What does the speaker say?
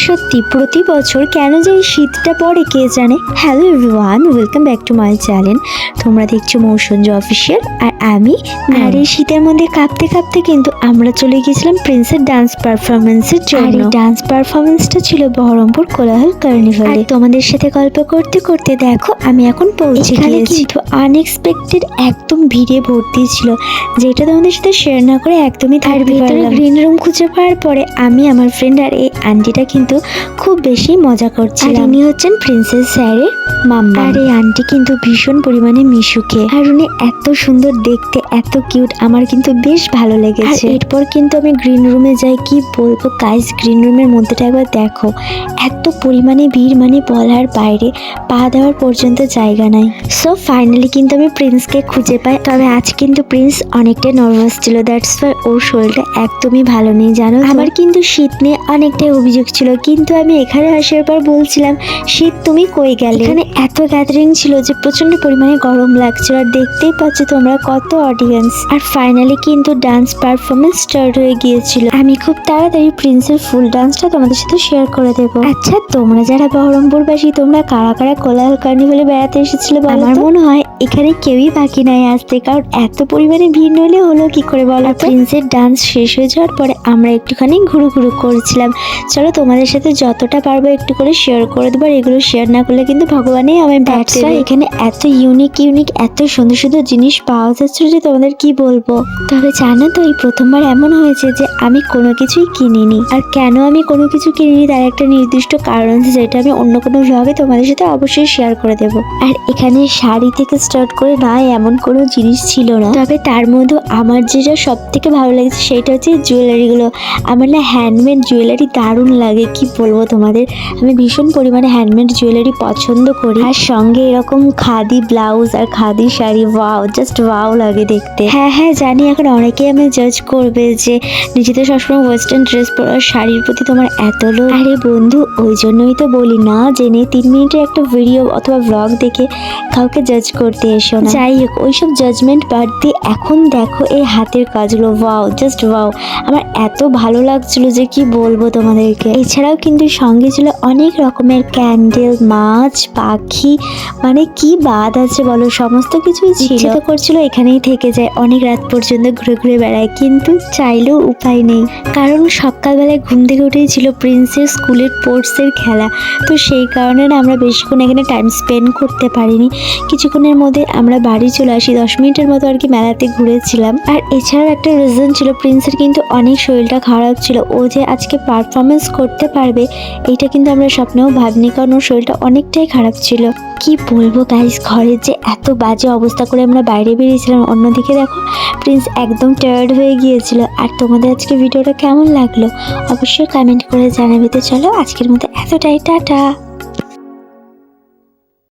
সত্যি প্রতি বছর কেন যে এই শীতটা পড়ে কে জানে। Hello everyone, welcome back to my channel. তোমরা দেখছো মৌসুঞ্জ অফিসিয়াল আর আমি। আর এই শীতের মধ্যে কাঁপতে কাঁপতে কিন্তু আমরা চলে গিয়েছিলাম প্রিন্সের ডান্স পারফরমেন্সের জন্য। আর এই ডান্স পারফরমেন্সটা ছিল বহরমপুর কোলাহল কার্নিভালে। তোমাদের সাথে গল্প করতে করতে দেখো আমি এখন পৌঁছে গিয়েছি। কিন্তু আনএক্সপেক্টেড একদম ভিড়ে ভর্তি ছিল, যেটা তোমাদের সাথে শেয়ার না করে একদমই থাকতে পারলাম। গ্রিন রুম খুঁজে পাওয়ার পরে আমি, আমার ফ্রেন্ড আর এই আন্টিটা কিন্তু খুব বেশি মজা করছিলাম। ইনি হচ্ছেন প্রিন্সেস স্যারের মাম্মা। আর এই আন্টি কিন্তু ভীষণ পরিমাণে মিশুকে, আর উনি এত সুন্দর দেখতে, এত কিউট, আমার কিন্তু বেশ ভালো লেগেছে। এরপর কিন্তু আমি গ্রিন রুমে যাই। কি বলবো গাইস, গ্রিন রুমের মধ্যেটা একবার দেখো, এত পরিমাণে ভিড়, মানে বলার বাইরে, পা দেওয়ার পর্যন্ত জায়গা নাই। সো ফাইনালি কিন্তু আমি প্রিন্সকে খুঁজে পাই। তবে আজ কিন্তু প্রিন্স অনেকটাই নার্ভাস ছিল, দ্যাটস ওয়াই ওর শরীরটা একদমই ভালো নেই জানো। আমার কিন্তু শীত নিয়ে অনেকটাই অভিযোগ ছিল, কিন্তু আমি এখানে আসার পর বলছিলাম শীত তুমি কই গেলে। এখানে এত গ্যাদারিং ছিল যে প্রচন্ড পরিমাণে গরম লাগছিল, আর দেখতেই পাচ্ছ তোমরা কত অডিয়েন্স। আর ফাইনালি কিন্তু ডান্স পারফরমেন্স স্টার্ট হয়ে গিয়েছিল। আমি খুব তাড়াতাড়ি প্রিন্সের ফুল ডান্সটা তোমাদের সাথে শেয়ার করে দেবো। আচ্ছা, তোমরা যারা বহরমপুরবাসী, তোমরা কারা কারা কোলাহল কার্নিভালে বেড়াতে এসেছিলে বলো? আমার মনে হয় এখানে কেউই বাকি নাই আসতে, কারণ এত পরিমাণে ভিড় নইলে হলো কি করে বলো। প্রিন্সের ডান্স শেষ হয়ে যাওয়ার পরে আমরা একটুখানি ঘুরু ঘুরু করছিলাম। চলো তোমাদের সাথে যতটা পারবো একটু করে শেয়ার করে দেবো। এগুলো শেয়ার না করলে কিন্তু ভগবানই আমি ভাবছি। এখানে এত ইউনিক এত সুন্দর সুন্দর জিনিস পাওয়া যাচ্ছে যে তোমাদের কি বলবো। তবে জানো তো, এই প্রথমবার এমন হয়েছে যে আমি কোনো কিছুই কিনিনি। আর কেন আমি কোনো কিছু কিনিনি তার একটা নির্দিষ্ট কারণ আছে, যেটা আমি অন্য কোনো ভাবে তোমাদের সাথে অবশ্যই শেয়ার করে দেবো। আর এখানে শাড়ি থেকে স্টার্ট করে না এমন কোনো জিনিস ছিল না। তবে তার মধ্যে আমার যেটা সব থেকে ভালো লেগেছে সেটা হচ্ছে জুয়েলারিগুলো। আমার না হ্যান্ডমেড জুয়েলারি দারুণ লাগে, কি বলবো তোমাদের। আমি ভীষণ পরিমাণে হ্যান্ডমেড জুয়েলারি পছন্দ করি। আর সঙ্গে এরকম খাদি ব্লাউজ আর khadi sari, wow, just wow লাগে দেখতে। হ্যাঁ হ্যাঁ জানি, এখন অনেকেই আমি জাজ করবে যে নিজেদের সবসময় ওয়েস্টার্ন ড্রেস পরার শাড়ির প্রতি তোমার এত লোভ। আরে বন্ধু, ওই জন্যই তো বলি না জেনে 3 মিনিটের একটা ভিডিও অথবা ব্লগ দেখে কাউকে জাজ করতে এসো না। যাই হোক, ওইসব জাজমেন্ট বাদ দিয়ে এখন দেখো এই হাতের কাজগুলো, ওয়াও, জাস্ট ওয়াও। আমার এত ভালো লাগছিল যে কি বলবো তোমাদেরকে। এছাড়াও কিন্তু সঙ্গে ছিল অনেক রকমের ক্যান্ডেল, মাছ, পাখি, মানে কি বাদ আছে বলো, সমস্ত কিছুই ছিল। তো করছিল এখানেই থেকে যায়, অনেক রাত পর্যন্ত ঘুরে ঘুরে বেড়ায়, কিন্তু চাইলেও উপায় নেই, কারণ সকালবেলায় ঘুম থেকে উঠেই ছিল প্রিন্সের স্কুলের স্পোর্টসের খেলা। তো সেই কারণে না আমরা বেশিক্ষণ এখানে টাইম স্পেন্ড করতে পারিনি। কিছুক্ষণের মধ্যে আমরা বাড়ি চলে আসি, 10 মিনিটের মতো আর কি মেলাতে ঘুরেছিলাম। আর এছাড়াও একটা রিজন ছিল, প্রিন্সের কিন্তু অনেক শরীরটা খারাপ ছিল। ও যে আজকে পারফরমেন্স করতে পারবে এইটা কিন্তু আমরা স্বপ্নেও ভাবিনি, কারণ ওর শরীরটা অনেকটাই খারাপ ছিল। কি বলবো গাইস, ঘরের যে এত বাজে অবস্থা করে আমরা বাইরে বেরিয়েছিলাম, অন্যদিকে দেখো প্রিন্স একদম টায়ার্ড হয়ে গিয়েছিল। আর তোমাদের আজকে ভিডিওটা কেমন লাগলো অবশ্যই কমেন্ট করে জানাবে। তো চলো আজকের মতো এতটাই, টাটা।